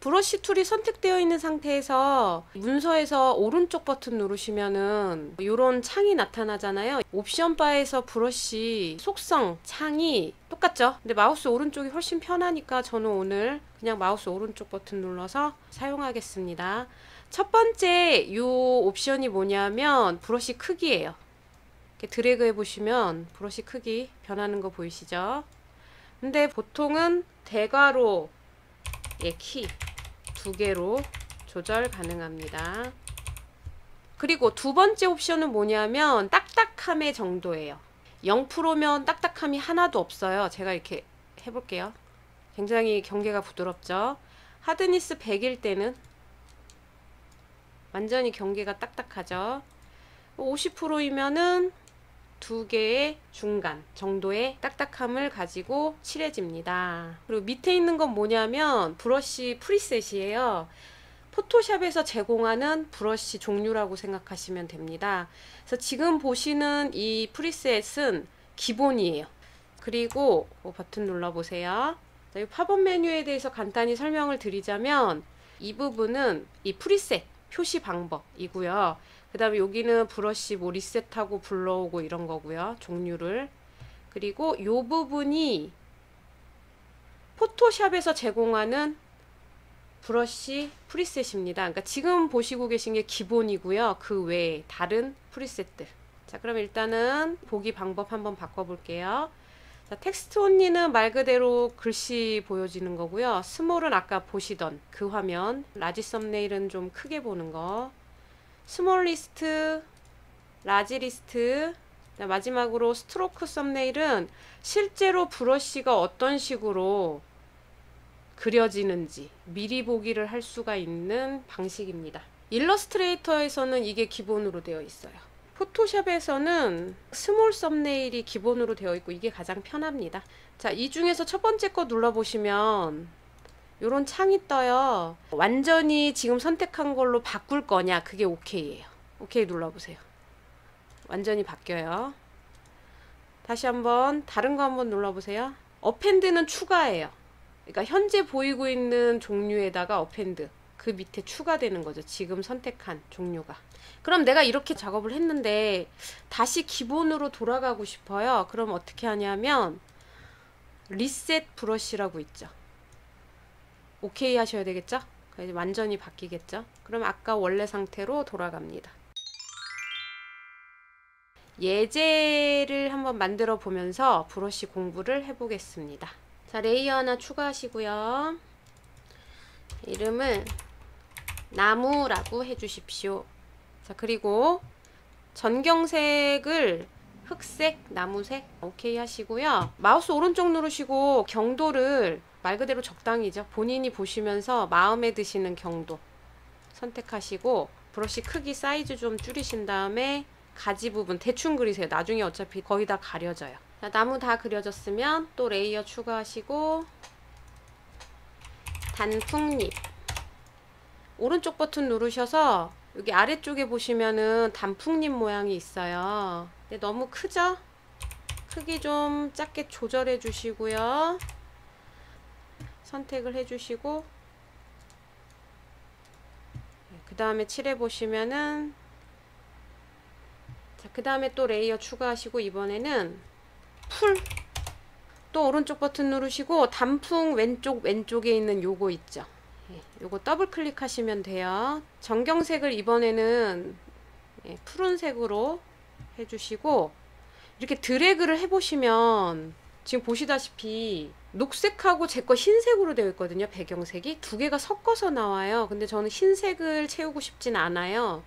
브러쉬 툴이 선택되어 있는 상태에서 문서에서 오른쪽 버튼 누르시면은 이런 창이 나타나잖아요. 옵션 바에서 브러쉬 속성 창이 똑같죠? 근데 마우스 오른쪽이 훨씬 편하니까 저는 오늘 그냥 마우스 오른쪽 버튼 눌러서 사용하겠습니다. 첫 번째 이 옵션이 뭐냐면 브러쉬 크기예요. 이렇게 드래그 해보시면 브러쉬 크기 변하는 거 보이시죠? 근데 보통은 대괄호 키 2개로 조절 가능합니다. 그리고 두 번째 옵션은 뭐냐면 딱딱함의 정도예요. 0%면 딱딱함이 하나도 없어요. 제가 이렇게 해볼게요. 굉장히 경계가 부드럽죠. 하드니스 100일 때는 완전히 경계가 딱딱하죠. 50%이면은 2개의 중간 정도의 딱딱함을 가지고 칠해집니다. 그리고 밑에 있는 건 뭐냐면 브러쉬 프리셋이에요. 포토샵에서 제공하는 브러쉬 종류라고 생각하시면 됩니다. 그래서 지금 보시는 이 프리셋은 기본이에요. 그리고 버튼 눌러보세요. 이 팝업 메뉴에 대해서 간단히 설명을 드리자면 이 부분은 이 프리셋 표시 방법이고요. 그 다음에 여기는 브러쉬 뭐 리셋하고 불러오고 이런 거고요. 종류를. 그리고 이 부분이 포토샵에서 제공하는 브러쉬 프리셋입니다. 그러니까 지금 보시고 계신 게 기본이고요. 그 외에 다른 프리셋들. 자, 그럼 일단은 보기 방법 한번 바꿔볼게요. 자, 텍스트 온리는 말 그대로 글씨 보여지는 거고요. 스몰은 아까 보시던 그 화면. 라지 썸네일은 좀 크게 보는 거. 스몰 리스트, 라지 리스트, 마지막으로 스트로크 썸네일은 실제로 브러쉬가 어떤 식으로 그려지는지 미리 보기를 할 수가 있는 방식입니다. 일러스트레이터에서는 이게 기본으로 되어 있어요. 포토샵에서는 스몰 썸네일이 기본으로 되어 있고 이게 가장 편합니다. 자, 이 중에서 첫 번째 거 눌러보시면 요런 창이 떠요. 완전히 지금 선택한 걸로 바꿀 거냐, 그게 오케이예요. 오케이 눌러보세요. 완전히 바뀌어요. 다시 한번 다른 거 한번 눌러보세요. 어펜드는 추가예요. 그러니까 현재 보이고 있는 종류에다가 어펜드, 그 밑에 추가되는 거죠. 지금 선택한 종류가. 그럼 내가 이렇게 작업을 했는데 다시 기본으로 돌아가고 싶어요. 그럼 어떻게 하냐면 리셋 브러쉬라고 있죠. 오케이 하셔야 되겠죠? 이제 완전히 바뀌겠죠? 그럼 아까 원래 상태로 돌아갑니다. 예제를 한번 만들어 보면서 브러쉬 공부를 해보겠습니다. 자, 레이어 하나 추가하시고요. 이름은 나무라고 해주십시오. 자, 그리고 전경색을 흑색, 나무색 오케이 하시고요. 마우스 오른쪽 누르시고 경도를 말 그대로 적당히죠. 본인이 보시면서 마음에 드시는 경도 선택하시고 브러쉬 크기 사이즈 좀 줄이신 다음에 가지 부분 대충 그리세요. 나중에 어차피 거의 다 가려져요. 자, 나무 다 그려졌으면 또 레이어 추가하시고 단풍잎 오른쪽 버튼 누르셔서 여기 아래쪽에 보시면은 단풍잎 모양이 있어요. 근데 너무 크죠? 크기 좀 작게 조절해 주시고요. 선택을 해 주시고 그 다음에 칠해 보시면은 자, 그 다음에 또 레이어 추가하시고 이번에는 풀 또 오른쪽 버튼 누르시고 단풍 왼쪽에 있는 요거 있죠. 요거 더블 클릭하시면 돼요. 전경색을 이번에는 푸른색으로 해주시고 이렇게 드래그를 해보시면 지금 보시다시피 녹색하고 제 거 흰색으로 되어 있거든요. 배경색이 두 개가 섞어서 나와요. 근데 저는 흰색을 채우고 싶진 않아요.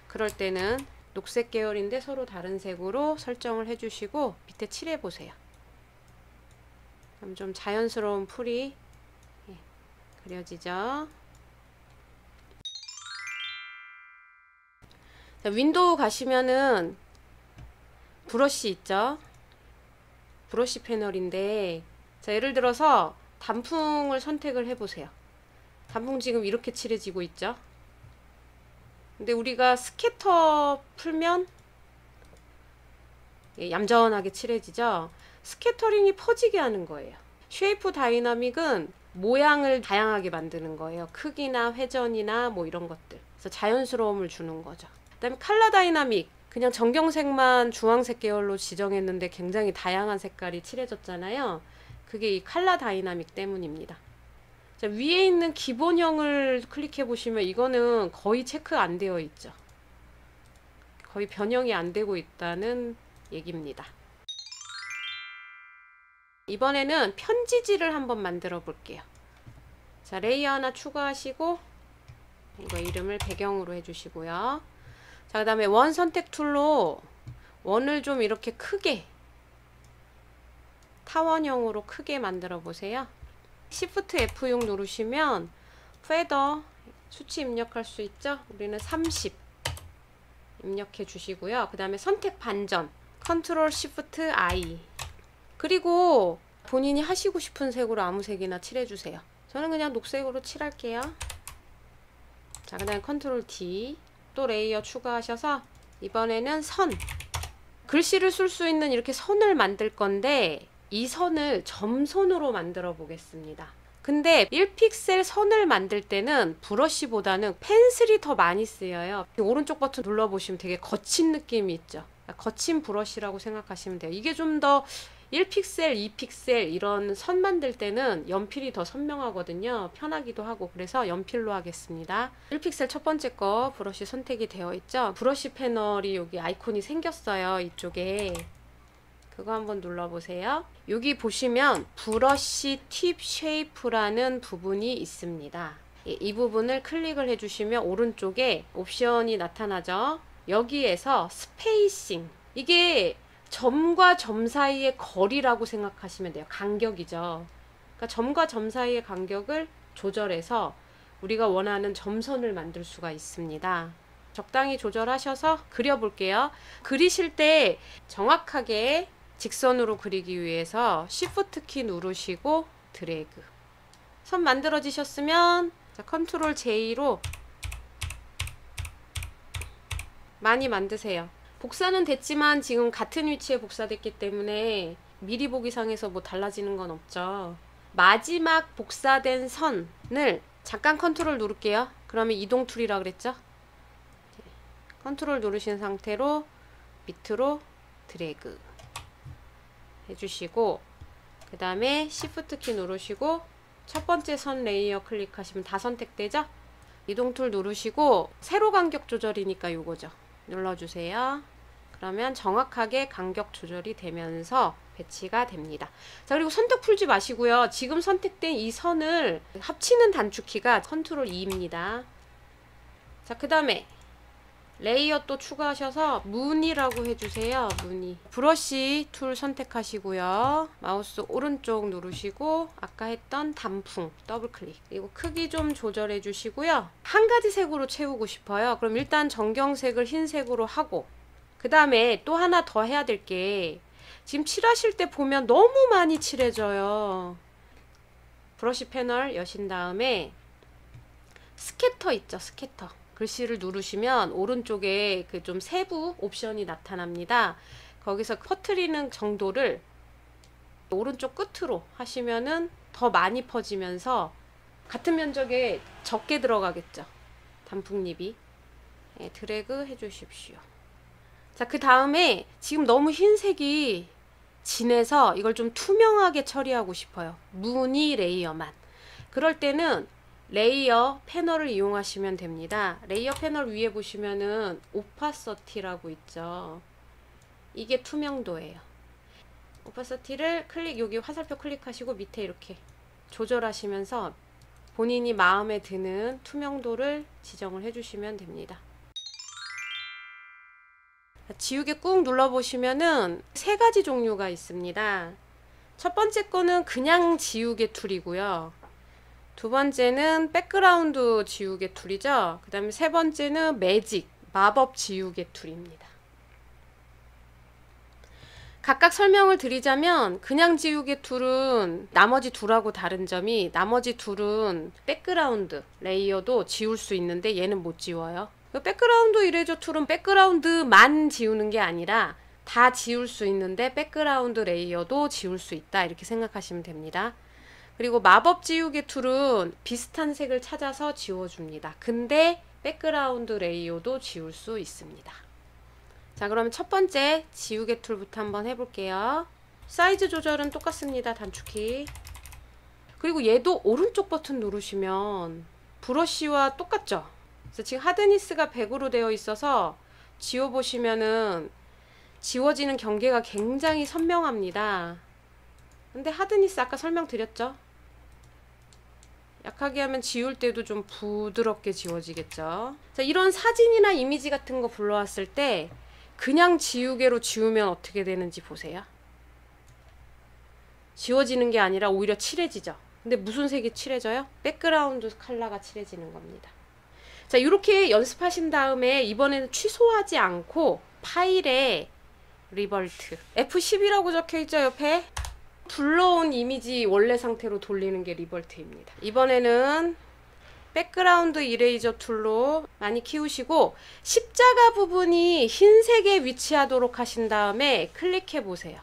그럴 때는 녹색 계열인데 서로 다른 색으로 설정을 해주시고 밑에 칠해 보세요. 그럼 좀 자연스러운 풀이 그려지죠. 자, 윈도우 가시면은 브러쉬 있죠. 브러쉬 패널인데 자, 예를 들어서 단풍을 선택을 해보세요. 단풍 지금 이렇게 칠해지고 있죠. 근데 우리가 스캐터 풀면 얌전하게 칠해지죠. 스캐터링이 퍼지게 하는 거예요. 쉐이프 다이나믹은 모양을 다양하게 만드는 거예요. 크기나 회전이나 뭐 이런 것들. 그래서 자연스러움을 주는 거죠. 그다음에 컬러 다이나믹. 그냥 정경색만 주황색 계열로 지정했는데 굉장히 다양한 색깔이 칠해졌잖아요. 그게 이 컬러 다이나믹 때문입니다. 자, 위에 있는 기본형을 클릭해 보시면 이거는 거의 체크 안 되어 있죠. 거의 변형이 안 되고 있다는 얘기입니다. 이번에는 편지지를 한번 만들어 볼게요. 자, 레이어 하나 추가하시고 이거 이름을 배경으로 해주시고요. 자, 그 다음에 원 선택 툴로 원을 좀 이렇게 크게 타원형으로 크게 만들어 보세요. Shift F6 누르시면 페더 수치 입력할 수 있죠? 우리는 30 입력해 주시고요. 그 다음에 선택 반전 Ctrl Shift I, 그리고 본인이 하시고 싶은 색으로 아무 색이나 칠해 주세요. 저는 그냥 녹색으로 칠할게요. 자, 그 다음에 Ctrl D, 또 레이어 추가하셔서 이번에는 선, 글씨를 쓸 수 있는 이렇게 선을 만들 건데 이 선을 점선으로 만들어 보겠습니다. 근데 1픽셀 선을 만들 때는 브러쉬보다는 펜슬이 더 많이 쓰여요. 오른쪽 버튼 눌러보시면 되게 거친 느낌이 있죠. 거친 브러쉬라고 생각하시면 돼요. 이게 좀 더 1픽셀, 2픽셀 이런 선 만들 때는 연필이 더 선명하거든요. 편하기도 하고. 그래서 연필로 하겠습니다. 1픽셀 첫 번째 거 브러쉬 선택이 되어 있죠. 브러쉬 패널이 여기 아이콘이 생겼어요. 이쪽에. 그거 한번 눌러보세요. 여기 보시면 브러쉬 팁 쉐이프라는 부분이 있습니다. 이 부분을 클릭을 해주시면 오른쪽에 옵션이 나타나죠. 여기에서 스페이싱, 이게 점과 점 사이의 거리라고 생각하시면 돼요. 간격이죠. 그러니까 점과 점 사이의 간격을 조절해서 우리가 원하는 점선을 만들 수가 있습니다. 적당히 조절하셔서 그려볼게요. 그리실 때 정확하게 직선으로 그리기 위해서 Shift 키 누르시고 드래그. 선 만들어지셨으면 자, Ctrl J로 많이 만드세요. 복사는 됐지만 지금 같은 위치에 복사됐기 때문에 미리 보기상에서 뭐 달라지는 건 없죠. 마지막 복사된 선을 잠깐 컨트롤 누를게요. 그러면 이동 툴이라 그랬죠? 컨트롤 누르신 상태로 밑으로 드래그 해주시고, 그 다음에 Shift 키 누르시고 첫 번째 선 레이어 클릭하시면 다 선택되죠? 이동 툴 누르시고 세로 간격 조절이니까 요거죠. 눌러주세요. 그러면 정확하게 간격 조절이 되면서 배치가 됩니다. 자, 그리고 선택 풀지 마시고요. 지금 선택된 이 선을 합치는 단축키가 Ctrl E입니다. 자, 그 다음에 레이어 또 추가하셔서 무늬라고 해주세요. 무늬. 브러쉬 툴 선택하시고요. 마우스 오른쪽 누르시고 아까 했던 단풍 더블 클릭. 그리고 크기 좀 조절해 주시고요. 한 가지 색으로 채우고 싶어요. 그럼 일단 정경색을 흰색으로 하고, 그 다음에 또 하나 더 해야 될 게, 지금 칠하실 때 보면 너무 많이 칠해져요. 브러쉬 패널 여신 다음에 스캐터 있죠. 스캐터. 글씨를 누르시면 오른쪽에 그 좀 세부 옵션이 나타납니다. 거기서 퍼트리는 정도를 오른쪽 끝으로 하시면은 더 많이 퍼지면서 같은 면적에 적게 들어가겠죠. 단풍잎이. 네, 드래그 해주십시오. 자, 그 다음에 지금 너무 흰색이 진해서 이걸 좀 투명하게 처리하고 싶어요. 무늬 레이어만. 그럴 때는 레이어 패널을 이용하시면 됩니다. 레이어 패널 위에 보시면은 오파서티라고 있죠. 이게 투명도예요. 오파서티를 여기 화살표 클릭하시고 밑에 이렇게 조절하시면서 본인이 마음에 드는 투명도를 지정을 해주시면 됩니다. 지우개 꾹 눌러보시면은 세 가지 종류가 있습니다. 첫 번째 거는 그냥 지우개 툴이고요. 두 번째는 백그라운드 지우개 툴이죠. 그 다음에 세 번째는 매직, 마법 지우개 툴입니다. 각각 설명을 드리자면 그냥 지우개 툴은 나머지 둘하고 다른 점이, 나머지 둘은 백그라운드 레이어도 지울 수 있는데 얘는 못 지워요. 백그라운드 이레저 툴은 백그라운드만 지우는 게 아니라 다 지울 수 있는데 백그라운드 레이어도 지울 수 있다, 이렇게 생각하시면 됩니다. 그리고 마법 지우개 툴은 비슷한 색을 찾아서 지워줍니다. 근데 백그라운드 레이어도 지울 수 있습니다. 자, 그러면 첫 번째 지우개 툴부터 한번 해볼게요. 사이즈 조절은 똑같습니다. 단축키. 그리고 얘도 오른쪽 버튼 누르시면 브러쉬와 똑같죠? 그래서 지금 하드니스가 100으로 되어 있어서 지워보시면은 지워지는 경계가 굉장히 선명합니다. 근데 하드니스 아까 설명드렸죠? 약하게 하면 지울 때도 좀 부드럽게 지워지겠죠. 자, 이런 사진이나 이미지 같은 거 불러왔을 때 그냥 지우개로 지우면 어떻게 되는지 보세요. 지워지는 게 아니라 오히려 칠해지죠. 근데 무슨 색이 칠해져요? 백그라운드 컬러가 칠해지는 겁니다. 자, 이렇게 연습하신 다음에 이번에는 취소하지 않고 파일에 리버트 F10이라고 적혀있죠, 옆에? 불러온 이미지 원래 상태로 돌리는 게 리버트입니다. 이번에는 백그라운드 이레이저 툴로 많이 키우시고 십자가 부분이 흰색에 위치하도록 하신 다음에 클릭해 보세요.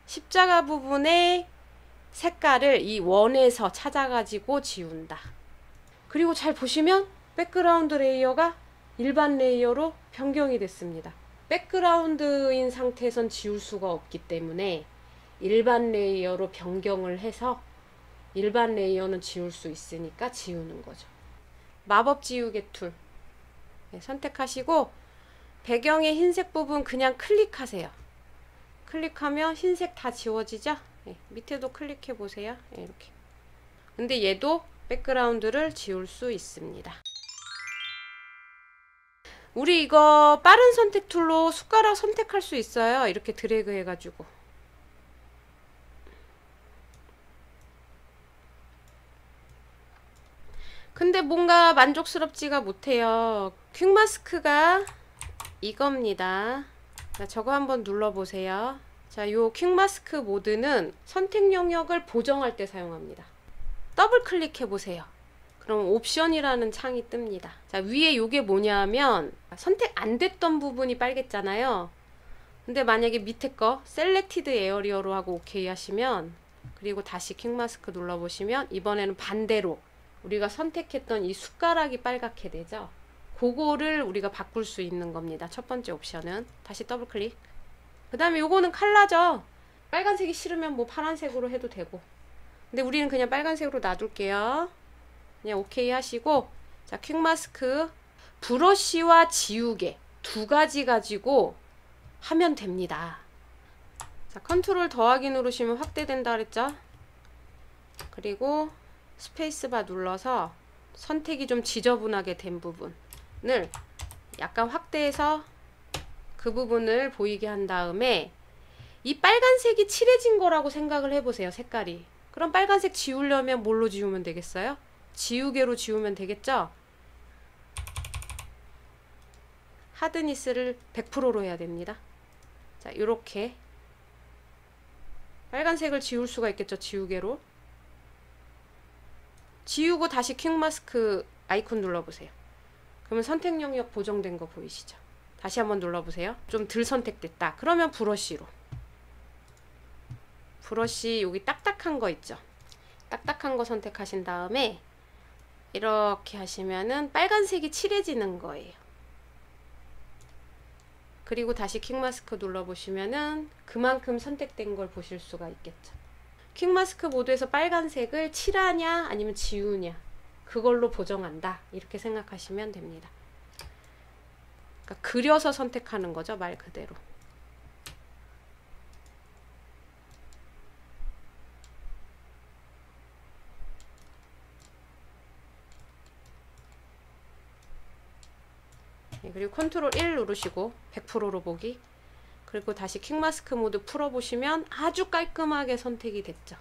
십자가 부분의 색깔을 이 원에서 찾아가지고 지운다. 그리고 잘 보시면 백그라운드 레이어가 일반 레이어로 변경이 됐습니다. 백그라운드인 상태에선 지울 수가 없기 때문에 일반 레이어로 변경을 해서 일반 레이어는 지울 수 있으니까 지우는 거죠. 마법 지우개 툴 선택하시고 배경의 흰색 부분 그냥 클릭하세요. 클릭하면 흰색 다 지워지죠? 밑에도 클릭해 보세요. 이렇게. 근데 얘도 백그라운드를 지울 수 있습니다. 우리 이거 빠른 선택 툴로 숟가락 선택할 수 있어요. 이렇게 드래그 해가지고. 근데 뭔가 만족스럽지가 못해요. 퀵마스크가 이겁니다. 자, 저거 한번 눌러보세요. 자, 요 퀵마스크 모드는 선택 영역을 보정할 때 사용합니다. 더블 클릭해 보세요. 그럼 옵션이라는 창이 뜹니다. 자, 위에 요게 뭐냐면 선택 안 됐던 부분이 빨갰잖아요. 근데 만약에 밑에 거 셀렉티드 에어리어로 하고 오케이 하시면, 그리고 다시 퀵마스크 눌러보시면 이번에는 반대로 우리가 선택했던 이 숟가락이 빨갛게 되죠. 그거를 우리가 바꿀 수 있는 겁니다. 첫 번째 옵션은. 다시 더블 클릭. 그 다음에 요거는 컬러죠. 빨간색이 싫으면 뭐 파란색으로 해도 되고. 근데 우리는 그냥 빨간색으로 놔둘게요. 그냥 오케이 하시고, 자, 퀵마스크 브러쉬와 지우개 두 가지 가지고 하면 됩니다. 자, 컨트롤 더하기 누르시면 확대된다 그랬죠? 그리고 스페이스바 눌러서 선택이 좀 지저분하게 된 부분을 약간 확대해서 그 부분을 보이게 한 다음에 이 빨간색이 칠해진 거라고 생각을 해보세요. 색깔이. 그럼 빨간색 지우려면 뭘로 지우면 되겠어요? 지우개로 지우면 되겠죠? 하드니스를 100%로 해야 됩니다. 자, 요렇게 빨간색을 지울 수가 있겠죠, 지우개로. 지우고 다시 퀵마스크 아이콘 눌러보세요. 그러면 선택 영역 보정된 거 보이시죠? 다시 한번 눌러보세요. 좀 덜 선택됐다. 그러면 브러쉬로. 브러쉬 여기 딱딱한 거 있죠? 딱딱한 거 선택하신 다음에 이렇게 하시면은 빨간색이 칠해지는 거예요. 그리고 다시 퀵마스크 눌러보시면은 그만큼 선택된 걸 보실 수가 있겠죠. 퀵마스크 모드에서 빨간색을 칠하냐 아니면 지우냐, 그걸로 보정한다, 이렇게 생각하시면 됩니다. 그러니까 그려서 선택하는 거죠, 말 그대로. 그리고 컨트롤 1 누르시고 100%로 보기. 그리고 다시 퀵마스크 모드 풀어보시면 아주 깔끔하게 선택이 됐죠.